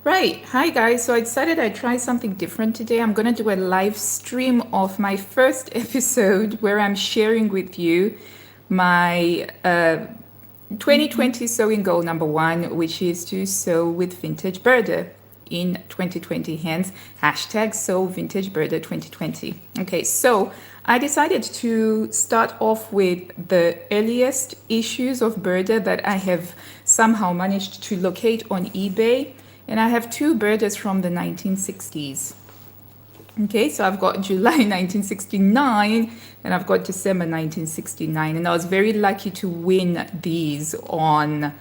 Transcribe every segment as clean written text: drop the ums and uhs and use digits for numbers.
Right. Hi, guys. So I decided I'd try something different today. I'm going to do a live stream of my first episode where I'm sharing with you my 2020 sewing goal number one, which is to sew with vintage Burda in 2020. Hence, hashtag sew vintage Burda 2020. Okay, so I decided to start off with the earliest issues of Burda that I have somehow managed to locate on eBay. And I have two Burdas from the 1960s. Okay, so I've got July 1969 and I've got December 1969. And I was very lucky to win these on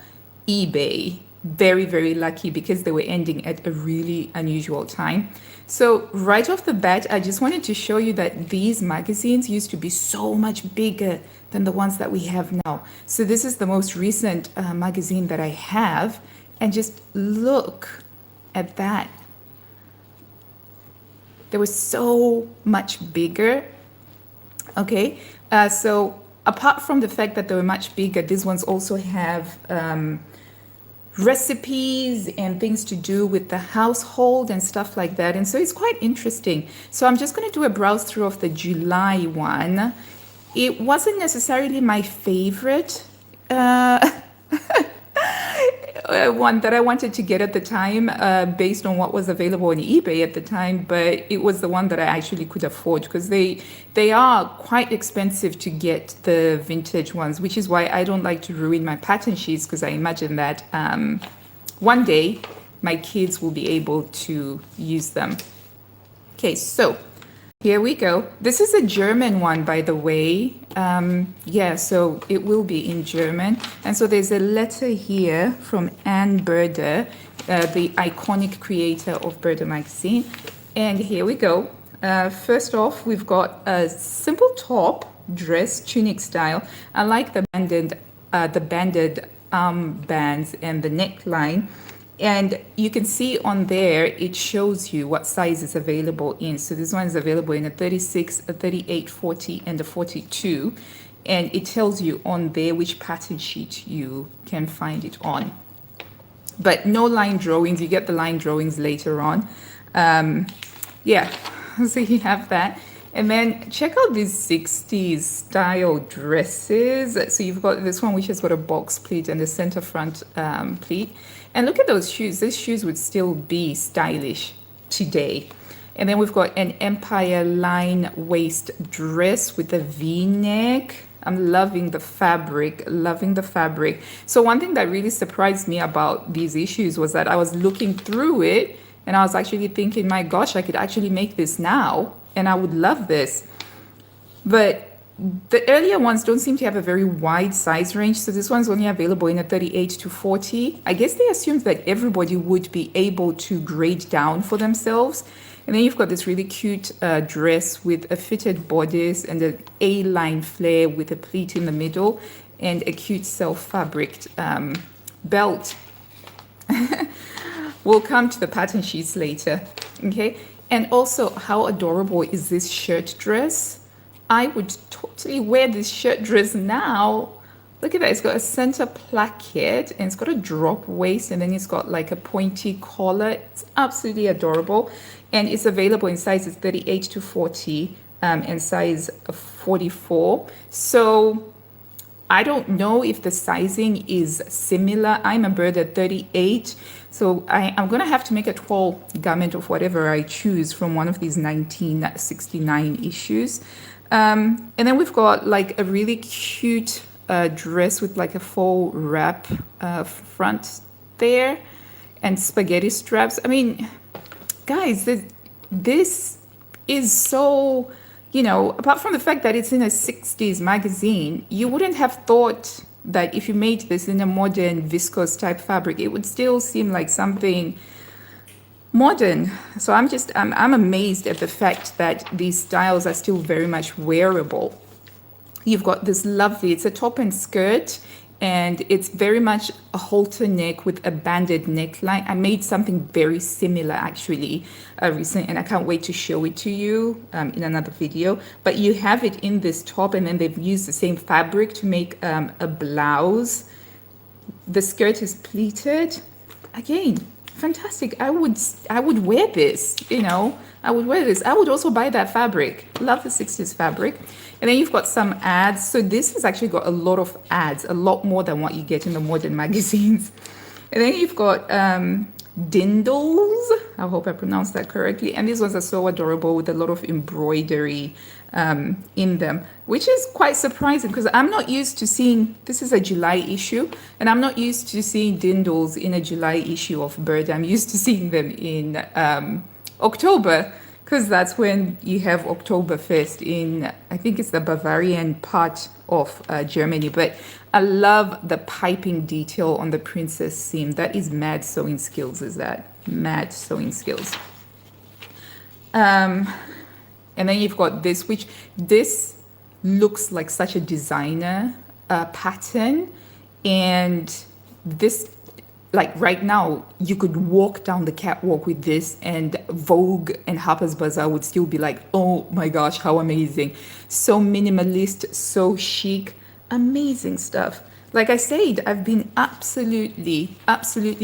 eBay. Very, very lucky because they were ending at a really unusual time. So right off the bat, I just wanted to show you that these magazines used to be so much bigger than the ones that we have now. So this is the most recent magazine that I have. And just look at that. They were so much bigger. Okay, so apart from the fact that they were much bigger, these ones also have recipes and things to do with the household and stuff like that. And so it's quite interesting. So I'm just going to do a browse through of the July one. It wasn't necessarily my favorite. One that I wanted to get at the time based on what was available on eBay at the time, but it was the one that I actually could afford because they are quite expensive to get the vintage ones, which is why I don't like to ruin my pattern sheets because I imagine that one day my kids will be able to use them. Okay, so here we go. This is a German one, by the way. Yeah, so it will be in German. And so there's a letter here from Anne Burda, the iconic creator of Burda magazine. And here we go. First off, we've got a simple top dress, tunic style. I like the banded bands and the neckline. And you can see on there, it shows you what size is available in. So this one is available in a 36, a 38, 40, and a 42. And it tells you on there which pattern sheet you can find it on. But no line drawings. You get the line drawings later on. Yeah, so you have that. And then check out these 60s style dresses. So you've got this one which has got a box pleat and the center front pleat. And look at those shoes. These shoes would still be stylish today. And then we've got an Empire line waist dress with a V-neck. I'm loving the fabric, loving the fabric. So one thing that really surprised me about these issues was that I was looking through it and I was actually thinking, my gosh, I could actually make this now and I would love this. But the earlier ones don't seem to have a very wide size range. So this one's only available in a 38 to 40. I guess they assumed that everybody would be able to grade down for themselves. And then you've got this really cute dress with a fitted bodice and an A-line flare with a pleat in the middle and a cute self-fabriced belt. We'll come to the pattern sheets later. Okay. And also, how adorable is this shirt dress? I would totally wear this shirt dress now. Look at that. It's got a center placket and it's got a drop waist and then it's got like a pointy collar. It's absolutely adorable. And it's available in sizes 38 to 40 and size 44. So I don't know if the sizing is similar. I'm a bird at 38. So I'm going to have to make a tall garment of whatever I choose from one of these 1969 issues. And then we've got like a really cute dress with like a faux wrap front there and spaghetti straps. I mean, guys, this is so, apart from the fact that it's in a 60s magazine, you wouldn't have thought that if you made this in a modern viscose type fabric, it would still seem like something modern. So I'm amazed at the fact that these styles are still very much wearable. You've got this lovely, it's a top and skirt, and it's very much a halter neck with a banded neckline. I made something very similar actually recently, and I can't wait to show it to you in another video. But you have it in this top, and then they've used the same fabric to make a blouse. The skirt is pleated. Again, fantastic. I would wear this, you know. I would wear this. I would also buy that fabric. Love the 60s fabric. And then you've got some ads. So this has actually got a lot of ads, a lot more than what you get in the modern magazines. And then you've got dindles. I hope I pronounced that correctly. And these ones are so adorable with a lot of embroidery in them, which is quite surprising because I'm not used to seeing, this is a July issue, and I'm not used to seeing dindles in a July issue of Burda. I'm used to seeing them in October, because that's when you have Oktoberfest in, I think it's the Bavarian part of Germany. But I love the piping detail on the princess seam. That is mad sewing skills, is that? Mad sewing skills. And then you've got this, which this looks like such a designer pattern. And this, like right now, you could walk down the catwalk with this and Vogue and Harper's Bazaar would still be like, oh my gosh, how amazing. So minimalist, so chic, amazing stuff. Like I said, I've been absolutely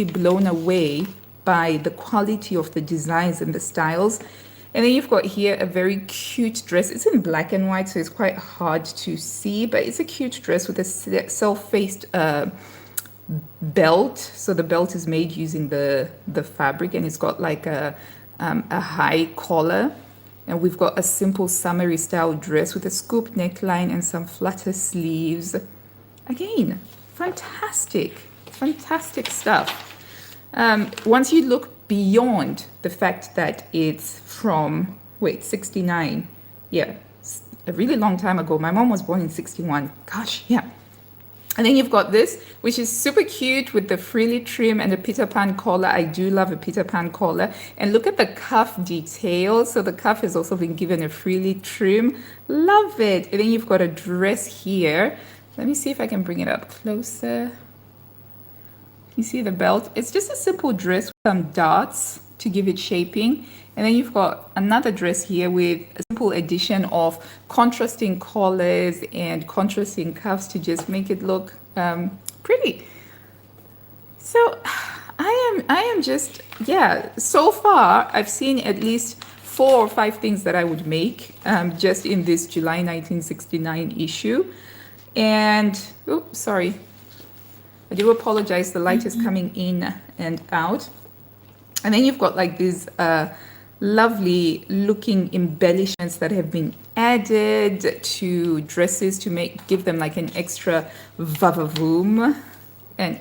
blown away by the quality of the designs and the styles. And then you've got here a very cute dress. It's in black and white, so it's quite hard to see, but it's a cute dress with a self-faced belt. So the belt is made using the fabric, and it's got like a high collar. And we've got a simple summery style dress with a scoop neckline and some flutter sleeves. Again, fantastic stuff. Once you look beyond the fact that it's from, 69. Yeah, a really long time ago. My mom was born in 61. Gosh, yeah. And then you've got this, which is super cute with the frilly trim and a Peter Pan collar. I do love a Peter Pan collar. And look at the cuff detail. So the cuff has also been given a frilly trim. Love it. And then you've got a dress here. Let me see if I can bring it up closer. You see the belt? It's just a simple dress with some darts to give it shaping. And then you've got another dress here with a simple addition of contrasting collars and contrasting cuffs to just make it look pretty. So I am just, yeah, so far I've seen at least 4 or 5 things that I would make just in this July 1969 issue. And, oops, sorry. I do apologize, the light is coming in and out. And then you've got like these lovely looking embellishments that have been added to dresses to give them like an extra vavavoom. And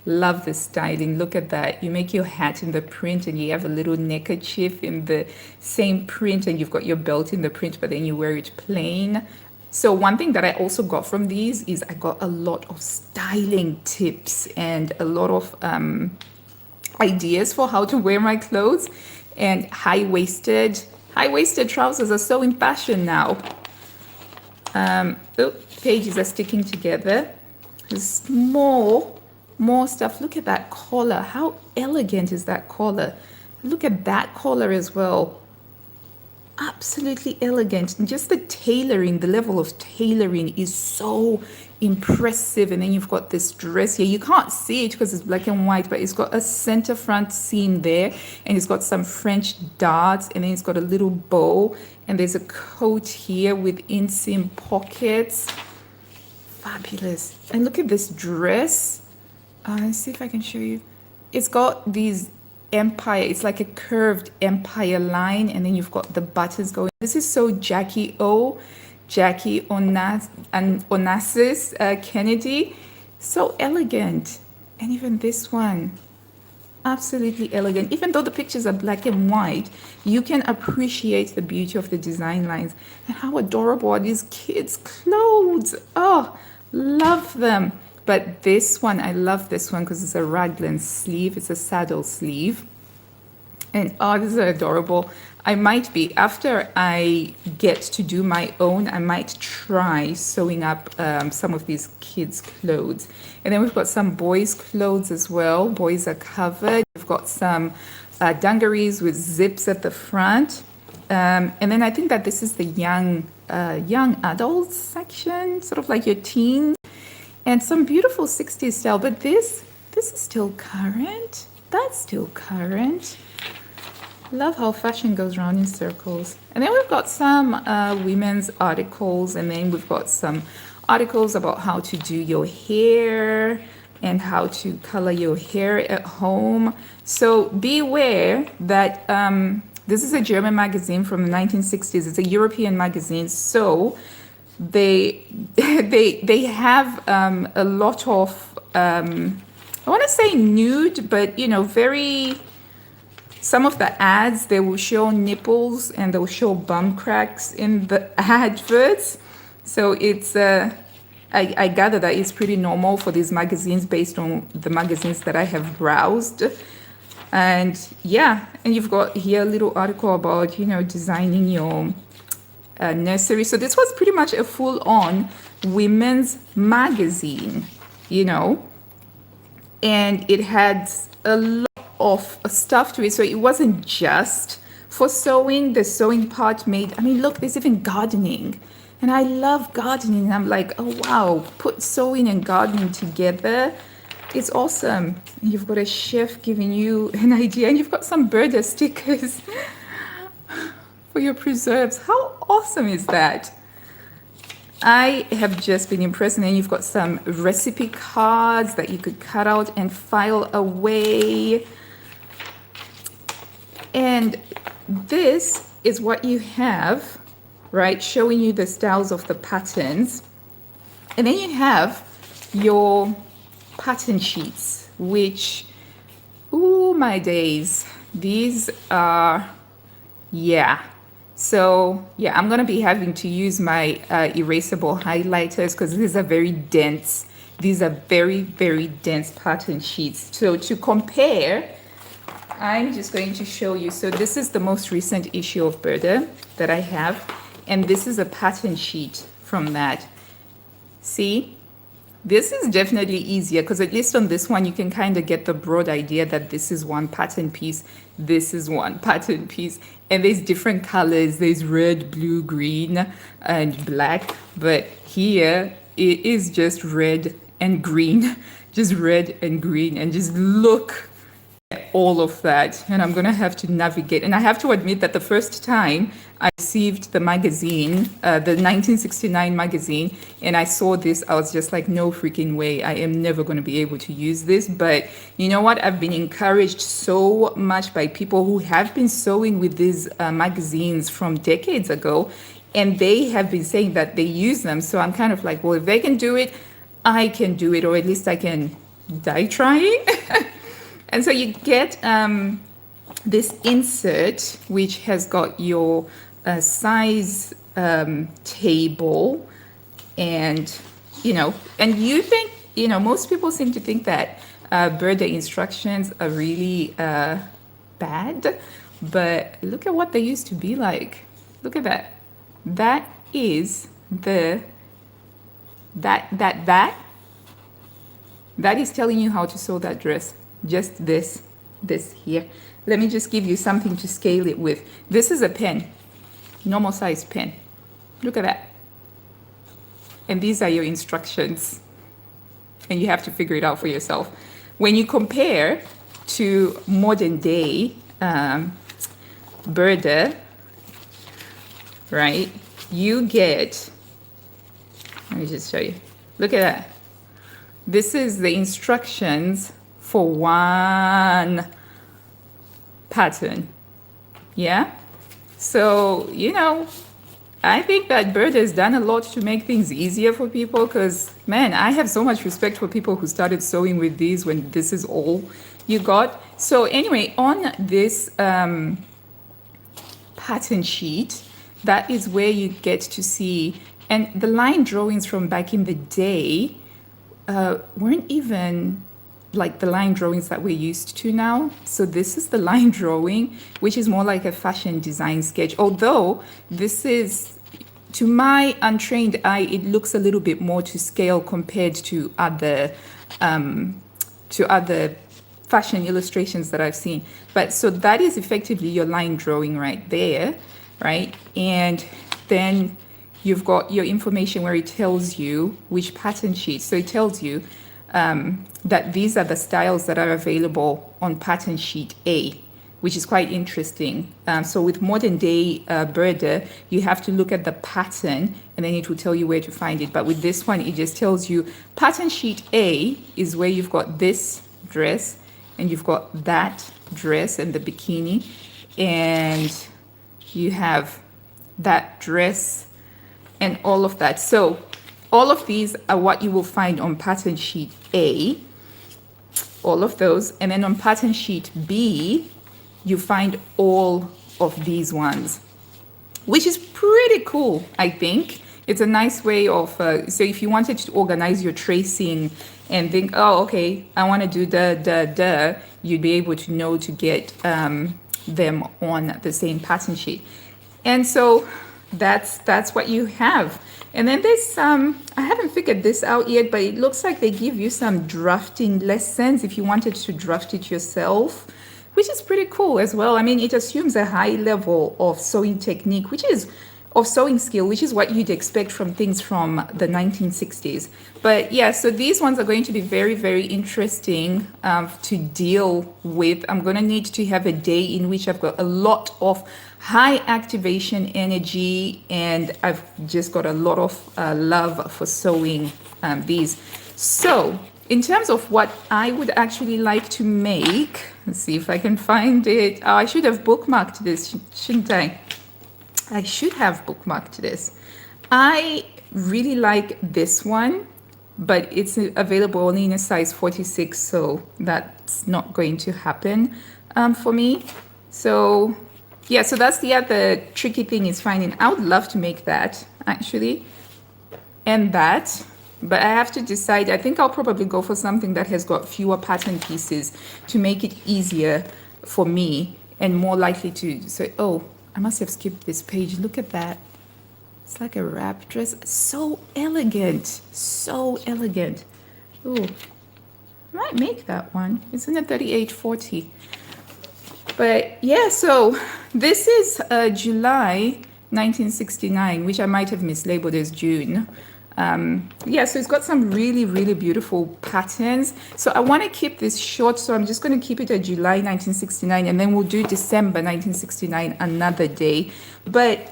love the styling. Look at that. You make your hat in the print and you have a little neckerchief in the same print, and you've got your belt in the print, but then you wear it plain. So one thing that I also got from these is I got a lot of styling tips and a lot of ideas for how to wear my clothes. And high-waisted trousers are so in fashion now. Pages are sticking together. There's more stuff. Look at that collar. How elegant is that collar? Look at that collar as well. Absolutely elegant. And just the tailoring, the level of tailoring is so impressive. And then you've got this dress here. You can't see it because it's black and white, but it's got a center front seam there, and it's got some French darts, and then it's got a little bow, and there's a coat here with inseam pockets. Fabulous. And look at this dress. Let's see if I can show you. It's got these empire, it's like a curved empire line, and then you've got the buttons going. This is so Jackie Onassis Kennedy. So elegant. And even this one, absolutely elegant. Even though the pictures are black and white, you can appreciate the beauty of the design lines. And how adorable are these kids' clothes? Oh, love them. But this one, I love this one because it's a raglan sleeve. It's a saddle sleeve. And these are adorable. I might be, after I get to do my own, I might try sewing up some of these kids' clothes. And then we've got some boys' clothes as well. Boys are covered. We've got some dungarees with zips at the front. And then I think that this is the young adults section, sort of like your teens. And some beautiful 60s style, but this is still current. That's still current. Love how fashion goes round in circles. And then we've got some women's articles, and then we've got some articles about how to do your hair and how to color your hair at home. So beware that this is a German magazine from the 1960s. It's a European magazine, so they have a lot of I want to say nude, but very. Some of the ads, they will show nipples and they'll show bum cracks in the adverts. So it's, I gather that it's pretty normal for these magazines based on the magazines that I have browsed. And yeah, and you've got here a little article about, designing your nursery. So this was pretty much a full-on women's magazine, and it had a lot of stuff to it. So it wasn't just for sewing. The sewing part look, there's even gardening. And I love gardening. And I'm like, oh wow, put sewing and gardening together. It's awesome. You've got a chef giving you an idea, and you've got some Burda stickers for your preserves. How awesome is that? I have just been impressed. And then you've got some recipe cards that you could cut out and file away. And this is what you have, right? Showing you the styles of the patterns. And then you have your pattern sheets, which, oh my days, these are, yeah. So yeah, I'm gonna be having to use my erasable highlighters because these are very dense. These are very, very dense pattern sheets. So to compare, I'm just going to show you. So this is the most recent issue of Burda that I have. And this is a pattern sheet from that. See, this is definitely easier because at least on this one, you can kind of get the broad idea that this is one pattern piece. This is one pattern piece. And there's different colors. There's red, blue, green, and black. But here it is just red and green, just red and green. And just look at all of that. And I'm going to have to navigate. And I have to admit that the first time I received the magazine, the 1969 magazine, and I saw this, I was just like, no freaking way. I am never going to be able to use this. But you know what? I've been encouraged so much by people who have been sewing with these magazines from decades ago, and they have been saying that they use them. So I'm kind of like, well, if they can do it, I can do it, or at least I can die trying. And so you get this insert, which has got your size table, and and you think, most people seem to think that Burda instructions are really bad, but look at what they used to be like. Look at that. That is that is telling you how to sew that dress. Just this here. Let me just give you something to scale it with. This is a pen, normal size pen. Look at that. And these are your instructions. And you have to figure it out for yourself. When you compare to modern day Burda, right, you get, let me just show you. Look at that. This is the instructions for one pattern. Yeah. So, I think that Burda has done a lot to make things easier for people because, man, I have so much respect for people who started sewing with these when this is all you got. So anyway, on this pattern sheet, that is where you get to see, and the line drawings from back in the day weren't even like the line drawings that we're used to now. So this is the line drawing, which is more like a fashion design sketch. Although this is, to my untrained eye, it looks a little bit more to scale compared to other fashion illustrations that I've seen. But so that is effectively your line drawing right there, right? And then you've got your information where it tells you which pattern sheet. So it tells you that these are the styles that are available on pattern sheet A, which is quite interesting. So with modern day Burda, you have to look at the pattern and then it will tell you where to find it. But with this one, it just tells you pattern sheet A is where you've got this dress and you've got that dress and the bikini, and you have that dress and all of that. So all of these are what you will find on pattern sheet A, all of those. And then on pattern sheet B, you find all of these ones, which is pretty cool, I think. It's a nice way of, so if you wanted to organize your tracing and think, oh, okay, I want to do you'd be able to know to get them on the same pattern sheet. And so that's what you have. And then there's I haven't figured this out yet, but it looks like they give you some drafting lessons if you wanted to draft it yourself, which is pretty cool as well. I mean, it assumes a high level of sewing technique, of sewing skill, which is what you'd expect from things from the 1960s. But yeah, so these ones are going to be very, very interesting to deal with. I'm going to need to have a day in which I've got a lot of high activation energy, and I've just got a lot of love for sewing these. So in terms of what I would actually like to make, let's see if I can find it. Oh, I should have bookmarked this, shouldn't I? I should have bookmarked this. I really like this one, but it's available only in a size 46, so that's not going to happen for me. So yeah, so that's the other tricky thing is finding. I would love to make that actually, and that, but I have to decide. I think I'll probably go for something that has got fewer pattern pieces to make it easier for me and more likely to say, oh, I must have skipped this page. Look at that. It's like a wrap dress. So elegant. So elegant. Ooh. I might make that one. It's in a 3840. But yeah, so this is July 1969, which I might have mislabeled as June. Yeah, so it's got some really, really beautiful patterns. So I want to keep this short, so I'm just going to keep it at July 1969, and then we'll do December 1969 another day. But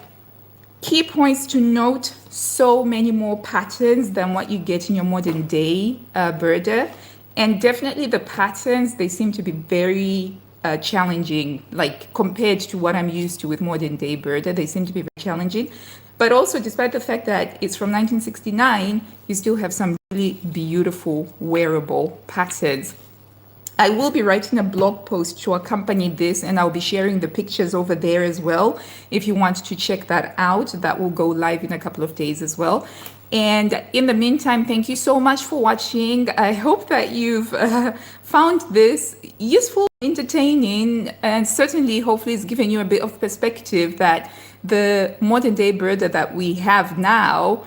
key points to note, so many more patterns than what you get in your modern day Burda. And definitely the patterns, they seem to be very challenging, like compared to what I'm used to with modern day Burda, they seem to be very challenging. But also, despite the fact that it's from 1969, you still have some really beautiful wearable patterns. I will be writing a blog post to accompany this, and I'll be sharing the pictures over there as well. If you want to check that out, that will go live in a couple of days as well. And in the meantime, thank you so much for watching. I hope that you've found this useful, entertaining, and certainly hopefully it's given you a bit of perspective that the modern day Burda that we have now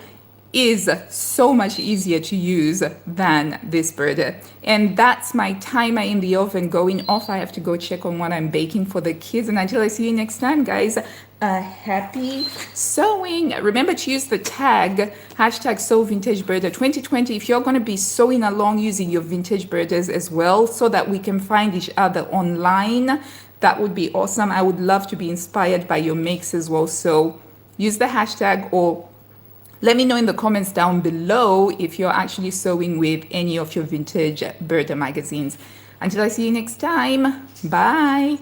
is so much easier to use than this Burda. And that's my timer in the oven going off. I have to go check on what I'm baking for the kids. And until I see you next time, guys, happy sewing. Remember to use the tag hashtag Sew Vintage Burda 2020 if you're going to be sewing along using your vintage Burdas as well, so that we can find each other online. That would be awesome. I would love to be inspired by your makes as well. So use the hashtag, or let me know in the comments down below if you're actually sewing with any of your vintage Burda magazines. Until I see you next time, bye.